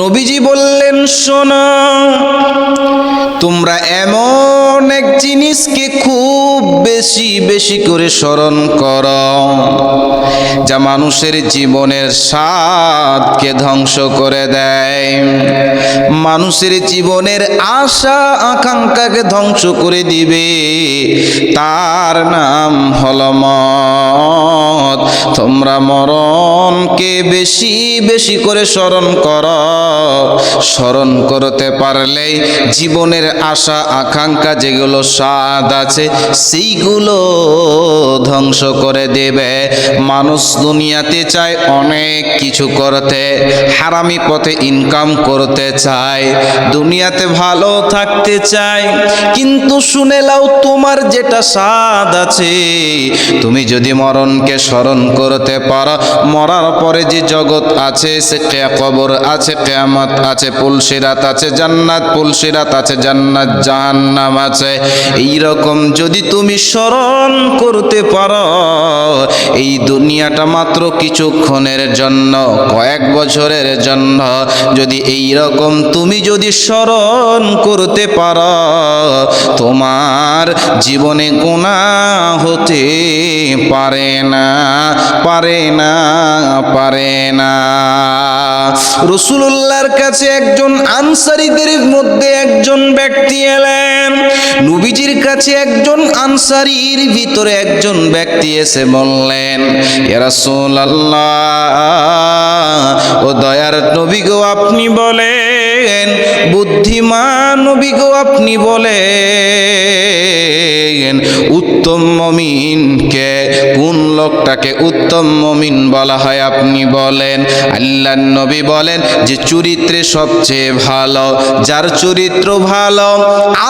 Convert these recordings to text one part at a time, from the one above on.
নবীজি বললেন, শোনো, তোমরা এমন এক জিনিসকে খুব বেশি বেশি করে স্মরণ করো যা মানুষের জীবনের স্বাদকে ধ্বংস করে দেয়, মানুষের জীবনের আশা আকাঙ্ক্ষাকে ধ্বংস করে দিবে। তার নাম হলো মত। তোমরা মরণকে বেশি বেশি করে স্মরণ করো। স্মরণ করতে পারলেই জীবনের আশা আকাঙ্ক্ষা যেগুলো স্বাদ আছে সেইগুলো ধ্বংস করে দেবে। মানুষ দুনিয়াতে চায় অনেক কিছু করতে, হারামি পথে ইনকাম করতে চায়, দুনিয়াতে ভালো থাকতে চায়, কিন্তু শুনে লাও, তোমার যেটা স্বাদ আছে, তুমি যদি মরণকে স্মরণ করতে পারো, মরার পরে যে জগৎ আছে, সে কবর আছে, কিয়ামত আছে, পুলসিরাত আছে, জান্নাত পুলসিরাত আছে, জান্নাত জাহান্নাম আছে, এইরকম যদি তুমি স্মরণ করতে পারো, এই দুনিয়াটা মাত্র কিছুক্ষণের জন্য, কয়েক বছরের জন্য, যদি এই রকম তুমি যদি স্মরণ করতে পারো, তোমার জীবনে গুনাহ হতে পারে না, পারে না, পারে না। রাসূলুল্লাহর কাছে একজন আনসারীদের মধ্যে একজন ব্যক্তি এলেন। নবীজির কাছে একজন আনসারীর ভিতরে একজন ব্যক্তি এসে বললেন, ইয়া রাসূলুল্লাহ, ও দয়ার নবী গো, আপনি বলেন, বুদ্ধিমান নবী গো, আপনি বলেন, উত্তম মুমিনকে, কোন লোকটাকে উত্তম মুমিন বলা হয় আপনি বলেন। আল্লাহর নবী বলেন যে চরিত্রে সবচেয়ে ভালো, যার চরিত্র ভালো,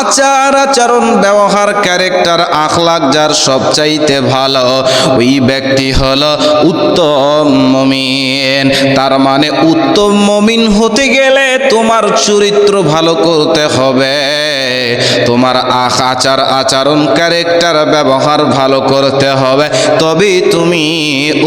আচার আচরণ ব্যবহার ক্যারেক্টার আখলাক যার সবচাইতে ভালো, ওই ব্যক্তি হলো উত্তম মুমিন। তার মানে উত্তম মুমিন হতে গেলে তোমার চরিত্র ভালো করতে হবে, তোমার আচার আচরণ ক্যারেক্টার ব্যবহার ভালো করতে হবে, তবেই তুমি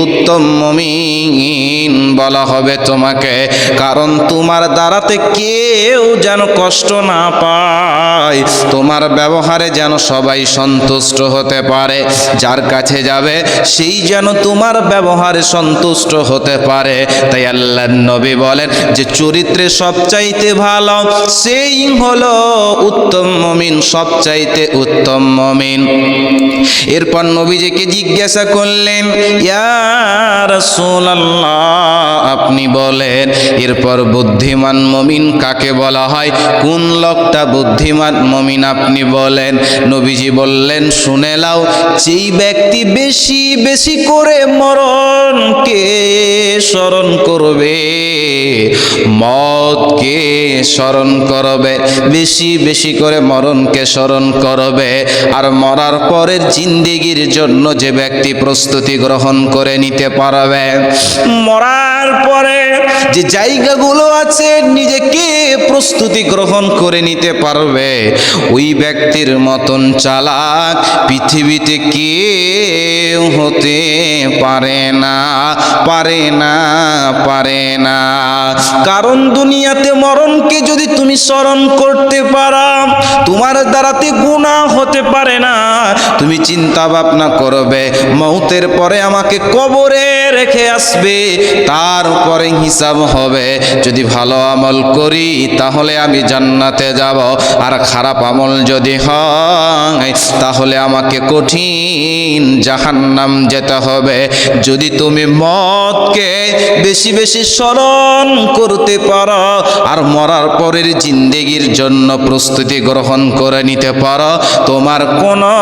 উত্তম মুমিন বলা হবে তোমাকে। কারণ তোমার দ্বারাতে কেউ যেন কষ্ট না পায়, তোমার ব্যবহারে যেন সবাই সন্তুষ্ট হতে পারে, যার কাছে যাবে সেই যেন তোমার ব্যবহারে সন্তুষ্ট হতে পারে। তাই আল্লাহর নবী বলেন যে চরিত্রে সবচাইতে ভালো সেই হলো উত্তম মুমিন, সবচাইতে উত্তম মুমিন। এরপর নবীজিকে জিজ্ঞাসা করলেন, ইয়া রাসূলুল্লাহ, আপনি বলেন, এরপর বুদ্ধিমান মুমিন কাকে বলা হয়, কোন লোকটা বুদ্ধিমান মুমিন আপনি বলেন। নবীজি বললেন, শুনে লাও, যেই ব্যক্তি বেশি বেশি করে মরণকে স্মরণ করবে, মওতকে স্মরণ করবে, বেশি বেশি করে মরণকে স্মরণ করবে, আর মরার পরের জিন্দেগির জন্য যে ব্যক্তি প্রস্তুতি গ্রহণ করে নিতে পারবে, মরার পরে যে জায়গাগুলো আছে নিজেকে প্রস্তুতি গ্রহণ করে নিতে পারবে, ওই ব্যক্তির মতন চালাক পৃথিবীতে কেউ হতে পারে না, পারে না, পারে না। কারণ দুনিয়াতে মরণকে যদি তুমি স্মরণ করতে পারো, তোমার দ্বারাতে গুনাহ হতে পারে না। তুমি চিন্তা ভাবনা করবে, মওতের পরে আমাকে কবরে রেখে আসবে, তারপরে হিসাব হবে। যদি ভালো আমল করি তাহলে আমি জান্নাতে যাব, আর খারাপ আমল যদি হয় তাহলে আমাকে কঠিন জাহান্নাম যেতে হবে। যদি তুমি মওতকে বেশি বেশি স্মরণ করতে পারো আর মরার পরের জিন্দেগির জন্য প্রস্তুতি গ্রহণ করে নিতে পারো, তোমার কোনো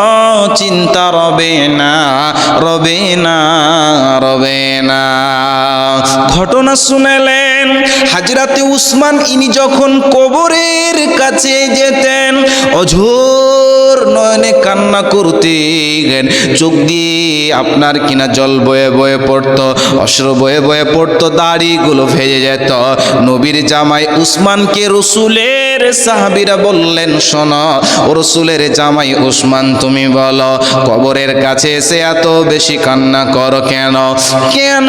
চিন্তা রবে না, রবে না, রবে না। ঘটনা শুনেলেন হযরতে উসমান, ইনি যখন কবরের কাছে যেতেন, অঝোর নয়নে কান্না করতেন, চোখ দিয়ে আপনার কিনা জল বয়ে বয়ে পড়তো, অশ্রু বয়ে বয়ে পড়তো, দাড়িগুলো ভেজে যেত। নবীর জামাই উসমানকে রসুলের সাহাবীরা বললেন, শোনো ও রসুলের জামাই উসমান, তুমি বলো কবরের কাছে এসে এত বেশি কান্না করো কেন? কেন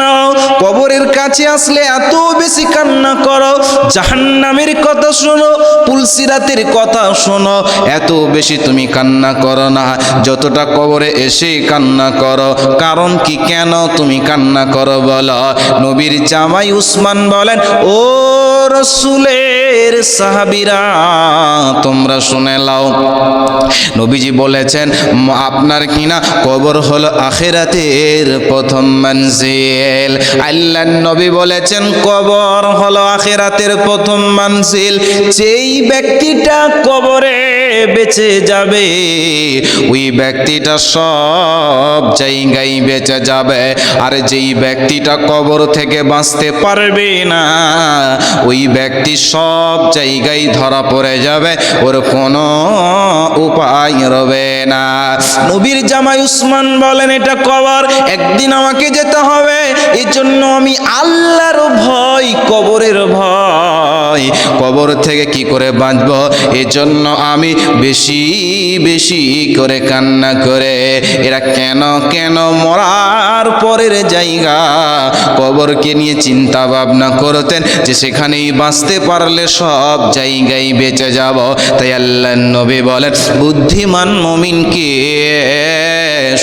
কবরের কাছে আসলে এত বেশি কান্না করো? জাহান্নামের কথা শোনো, পুলসিরাতের কথা শোনো, এত বেশি তুমি কান্না করো না যতটা কবরে এসে কান্না করো। কারণ কি, কেন তুমি কান্না করো বলো? নবীর জামাই উসমান বলেন, ও রসুলের সাহাবীরা তোমরা শুনে লাও, নবীজি বলেছেন আপনার কিনা কবর হলো আখিরাতের প্রথম মঞ্জিল। আল্লাহর নবী বলেছেন কবর হলো আখিরাতের প্রথম মঞ্জিল। যেই ব্যক্তিটা কবরে বেঁচে যাবে ওই ব্যক্তিটা সব জায়গায় বেঁচে যাবে, আর যেই ব্যক্তিটা কবর থেকে বাঁচতে পারবে না ওই ব্যক্তি সব জায়গায় ধরা পড়ে যাবে, ওর কোনো উপায় রবে না। নবীর জামাই উসমান বলেন, এটা কবর, একদিন আমাকে যেতে হবে, এই জন্য আমি আল্লাহর ভয়, কবরের ভয়, কবর থেকে কি করে বাঁচব এজন্য আমি বেশি বেশি করে কান্না করে। এরা কেন কেন মরার পরের জায়গা কবরকে নিয়ে চিন্তা ভাবনা করতেন যে সেখানেই বাঁচতে পারলে সব জায়গায় বেঁচে যাব। তাই আল্লাহর নবী বলেন, বুদ্ধিমান মুমিনকে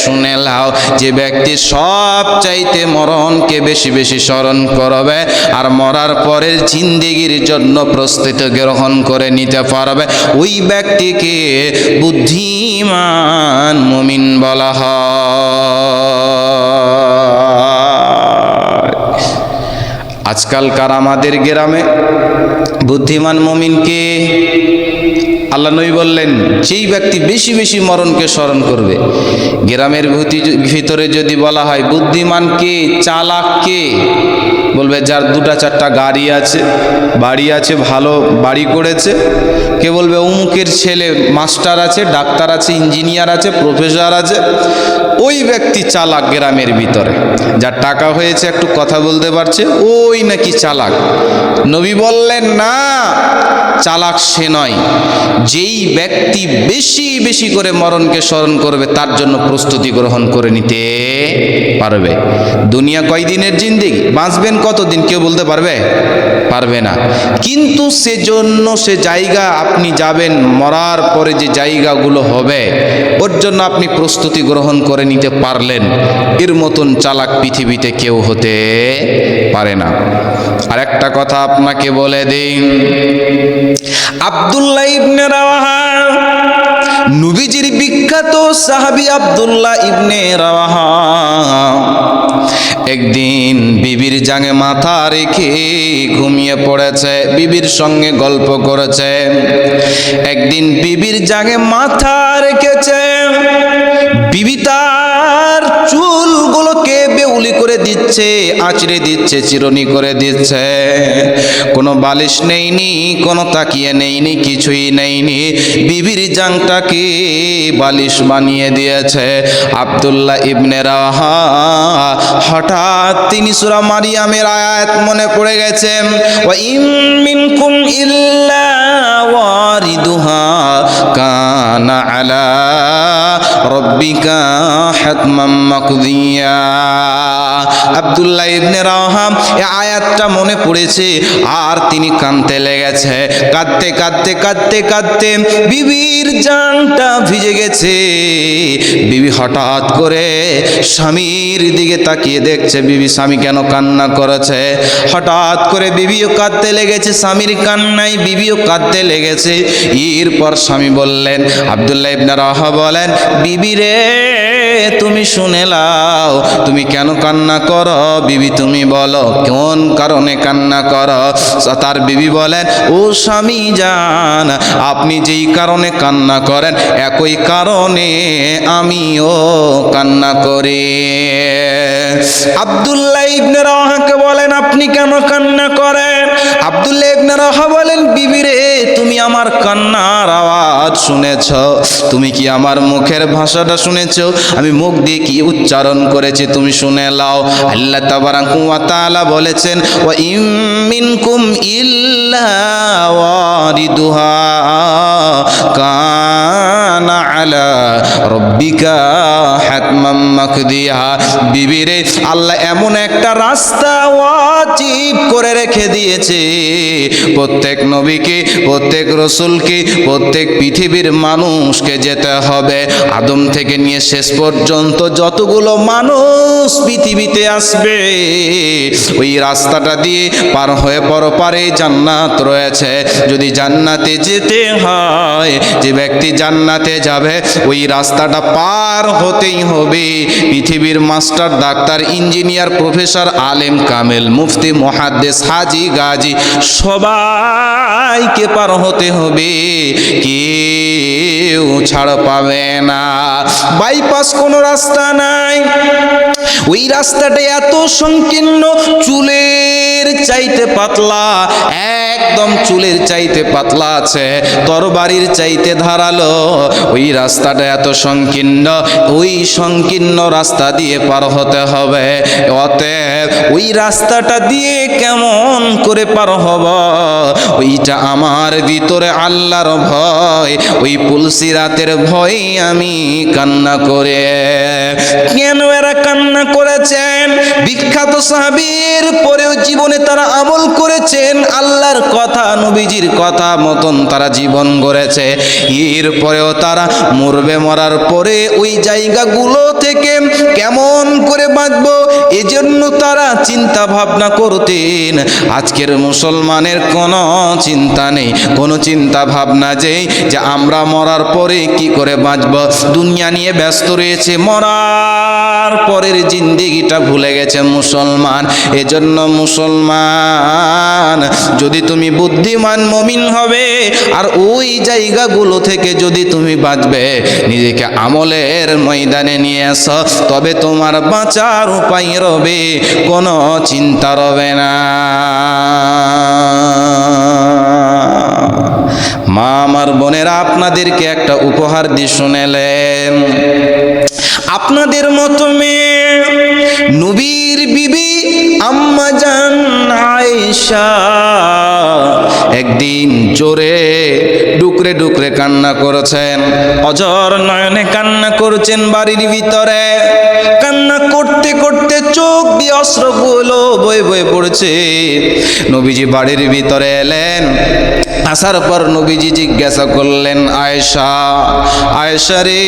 শুনে লাও, যে ব্যক্তি সব চাইতে মরণকে বেশি বেশি স্মরণ করবে আর মরার পরের জিন্দেগির জন্য প্রস্তুতি গ্রহণ করে নিতে পারবে, ওই ব্যক্তিকে বুদ্ধিমান মুমিন বলা হয়। আজকালকার আমাদের গ্রামে বুদ্ধিমান মুমিনকে আল্লাহ নবী বললেন, যেই ব্যক্তি বেশি বেশি মরণকে স্মরণ করবে। গ্রামের ভিতরে যদি বলা হয় বুদ্ধিমানকে, চালাককে, বলবে যার দুটা চারটা গাড়ি আছে, বাড়ি আছে, ভালো বাড়ি করেছে। কে বলবে অমুকের ছেলে মাস্টার আছে, ডাক্তার আছে, ইঞ্জিনিয়ার আছে, প্রফেসর আছে, ওই ব্যক্তি চালাক। গ্রামের ভিতরে যার টাকা হয়েছে, একটু কথা বলতে পারছে, ওই নাকি চালাক। নবী বললেন না, চালাক সে নয়, যেই ব্যক্তি বেশি বেশি করে মরণকে স্মরণ করবে তার জন্য প্রস্তুতি গ্রহণ করে নিতে পারবে। দুনিয়া কয়দিনের জিন্দেগি, বাঁচবেন কতদিন কেউ বলতে পারবে? পারবে না। কিন্তু সেজন্য সে জায়গা আপনি যাবেন, মরার পরে যে জায়গাগুলো হবে ওর জন্য আপনি প্রস্তুতি গ্রহণ করে নিতে পারলেন, এর মতন চালাক পৃথিবীতে কেউ হতে পারে না। আর একটা কথা আপনাকে বলে দিন, আব্দুল্লাহ ইবনে রাওয়াহা, নবীজির বিখ্যাত সাহাবী আব্দুল্লাহ ইবনে রাওয়াহা, একদিন বিবির জাঙে মাথা রেখে ঘুমিয়ে পড়েছে, বিবির সঙ্গে গল্প করেছে। একদিন বিবির জাঙে মাথা রেখেছে, বিবি তার চুলগুলোকে বেউলি করে দিচ্ছে, আঁচড়ে দিচ্ছে, চিরুনি করে দিচ্ছে। কোনো বালিশ নেইনি, কোনো তাকিয়ে নেইনি, কিছুই নেইনি, বিবির জাংটাকে বালিশ বানিয়ে দিয়েছে। আব্দুল্লাহ ইবনে রাওয়াহা হঠাৎ তিনি সূরা মারিয়ামের আয়াত মনে পড়ে গেছে, ওয়া ইম মিনকুম ইল্লা ওয়ারিদুহা কানা আলা রব্বিকা হাতমান মাকদিয়া। আব্দুল্লাহ ইবনে রাওয়াহা এই আয়াতটা মনে পড়েছে আর তিনি কাঁদতে লেগেছে। কাঁদতে কাঁদতে কাঁদতে কাঁদতে বিবির জানটা ভিজে গেছে। বিবি হঠাৎ করে স্বামীর দিকে তাকিয়ে দেখছে বিবি স্বামী কেন কান্না করেছে। হঠাৎ করে বিবিও কাঁদতে লেগেছে, স্বামীর কান্নায় বিবিও কাঁদতে লেগেছে। এরপর স্বামী বললেন, আব্দুল্লাহ ইবনে রাওয়াহা বলেন, বিবি রে তুমি শুনে লাও, তুমি কেন কান্না করো? বিবি তুমি বলো কোন কারণে কান্না করো? তার বিবি বলেন, ও স্বামী জান, আপনি যেই কারণে কান্না করেন একই কারণে আমিও কান্না করি। আব্দুল্লাহ ইবনে রাওয়াহাকে বলেন, আপনি কেন কান্না করেন? আব্দুল্লাহ ইবনে রাওয়াহা বলেন, বিবি রে তুমি আমার আমার কান্নার আওয়াজ শুনেছ? তুমি কি আমার মুখের ভাষাটা শুনেছ? আমি মুখ দিয়ে কি উচ্চারণ করেছি তুমি শুনে নাও। আল্লাহ তাবারাকা ওয়া তাআলা বলেছেন, ওয়া ইম মিনকুম ইল্লা ওয়ারিদুহা কানা আলা রব্বিকা হাতমান মাকদিয়া। বিবিরে, আল্লাহ এমন একটা রাস্তা ওয়াজিব করে রেখে দিয়েছে, প্রত্যেক নবীকে, প্রত্যেক রসুলকে, প্রত্যেক পৃথিবীর মানুষকে যেতে হবে। আদম থেকে নিয়ে শেষ পর্যন্ত যতগুলো মানুষ পৃথিবীতে আসবে, ওই রাস্তাটা দিয়ে পার হয়ে পরপারে জান্নাত রয়েছে। যদি জান্নাতে যেতে হয়, যে ব্যক্তি জান্নাতে যাবে ওই রাস্তাটা পার হতেই হবে। পৃথিবীর মাস্টার, ডাক্তার, ইঞ্জিনিয়ার, প্রফেসর, আলেম, কামেল, মুফতি, মুহাদ্দিস, হাজি, গাজী সবাইকে পার হতে হবে, কেউ ছাড় পাবে না। বাইপাস কোনো রাস্তা নাই, ওই রাস্তাটা এত সংকীর্ণ, চুলের চাইতে পাতলা, একদম চুলের চাইতে পাতলা আছে, তরবারির চাইতে ধারালো। ওই রাস্তাটা এত সংকীর্ণ, ওই সংকীর্ণ রাস্তা দিয়ে পার হতে হবে। অতএব ওই রাস্তাটা দিয়ে কেমন করে পার হব? ওইটা আমার ভিতরে আল্লাহর ভয়, ওই পুলসিরাতের ভয় আমি কান্না করে। কেন এরা কান্না করেছেন? বিখ্যাত সাহাবীর পরেও জীবনে তারা আমল করেছেন, আল্লাহর কথা, নবীজির কথা মতন তারা জীবন গড়েছে। এরপরেও তারা মরবে, মরার পরে ওই জায়গাগুলো থেকে কেমন করে বাঁচবো, এজন্য তারা চিন্তা ভাবনা করতেন। আজকের মুসলমানের কোনো চিন্তা নেই, কোনো চিন্তা ভাবনা যে আমরা মরার পরে কি করে বাঁচবো, দুনিয়া নিয়ে ব্যস্ত রয়েছে, মরার পরের জিন্দেগিটা ভুলে গেছে মুসলমান। এজন্য মুসলমান, যদি তুমি বুদ্ধিমান মুমিন হবে আর ওই জায়গাগুলো থেকে যদি তুমি বাঁচবে, নিজেকে আমলের ময়দানে নিয়ে আসো, তবে তোমার বাঁচার উপায় রবে, কোনো চিন্তা রবে না। মা আমার বোনেরা, আপনাদেরকে একটা উপহার দিয়ে শুনেলেন। আপনাদের মতো মেয়ে, নবীর বিবি আম্মা জান আয়েশা একদিন জোরে ডুকরে ডুকরে কান্না করেছেন, অঝর নয়নে কান্না করছেন বাড়ির ভিতরে। কান্না করতে করতে চোখ দিয়ে অশ্রুগুলো বয়ে বয়ে পড়ছে। নবীজি বাড়ির ভিতরে এলেন, আসার পর নবীজি জিজ্ঞাসা করলেন, আয়েশা, আয়েশা রে,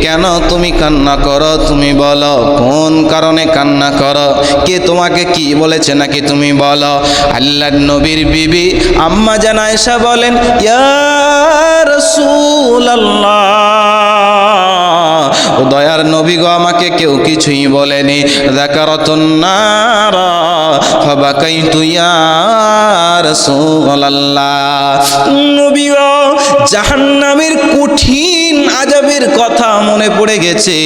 কেন তুমি কান্না করো? তুমি বলো কোন কারণে কান্না করো, কে তোমাকে কি বলেছে নাকি তুমি বলো। আল্লাহর নবীর বিবি আম্মা জান আয়েশা বলেন, ইয়া রাসূলুল্লাহ, ও দয়ার নবী গো, আমাকে কেউ কিছুই বলেনি। যাকারাতুন নারা ফাবাকাইতু ইয়া রাসূলুল্লাহ, নবী গো, জাহান্নামের কঠিন আযাবের কথা মনে পড়ে গেছে,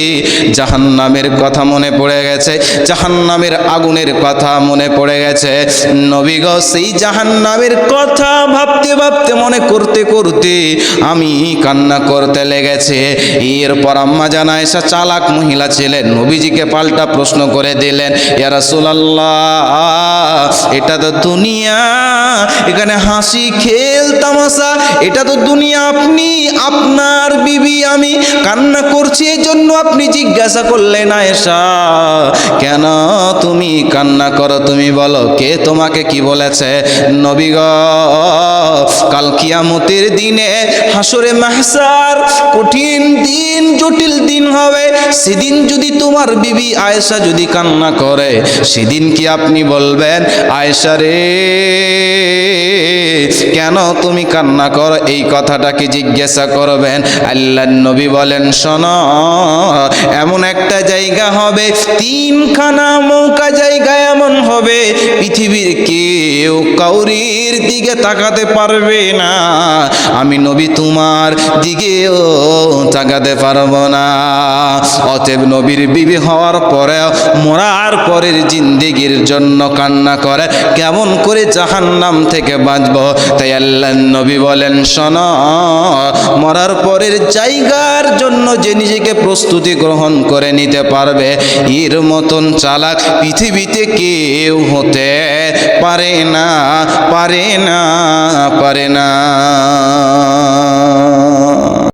জাহান্নামের কথা মনে পড়ে গেছে, জাহান্নামের আগুনের কথা মনে পড়ে গেছে। নবী গো, সেই জাহান্নামের কথা ভাবতে ভাবতে, মনে করতে করতে আমি কান্না করতে লেগেছে। এরপর আম্মা জান আয়েশা চালাক মহিলা ছিলেন, নবীজিকে পাল্টা প্রশ্ন করে দিলেন, ইয়া রাসূলুল্লাহ, এটা তো দুনিয়া, এখানে হাসি খেল তামাশা, এটা তো দুনিয়া, আপনি, আপনার বিবি, আমি কান্না করছি, এই জন্য আপনি জিজ্ঞাসা করলেন আয়েশা কেন তুমি কান্না করো, তুমি বলো কে তোমাকে কি বলেছে। নবী গো, কাল কিয়ামতের দিনে হাসরে মাহশার কঠিন দিন, জটিল দিন হবে। সেদিন যদি তোমার বিবি আয়েশা যদি কান্না করে, সেদিন কি আপনি বলবেন, আয়েশা রে কেন তুমি কান্না করো, এই কথাটা কি জিজ্ঞাসা করবেন? আল্লাহর নবী বলেন, শোনো, এমন একটা জায়গা হবে, তিনখানা মৌকা জায়গা এমন হবে, পৃথিবীর কেউ কাউরির নবীর দিকে তাকাতে পারবে না, আমি নবী তোমার দিকেও তাকাতে পারবো না। অতএব নবীর বিবি হওয়ার পরে মরার পরের জিন্দেগির জন্য কান্না করে কেমন করে জাহান্নাম থেকে বাঁচব। তাই আল্লাহ নবী বলেন, শোনো, মরার পরের জায়গার জন্য যে নিজেকে প্রস্তুতি গ্রহণ করে নিতে পারবে, এর মতন চালাক পৃথিবীতে কেউ হতে পারে না, পারে না, পারে না।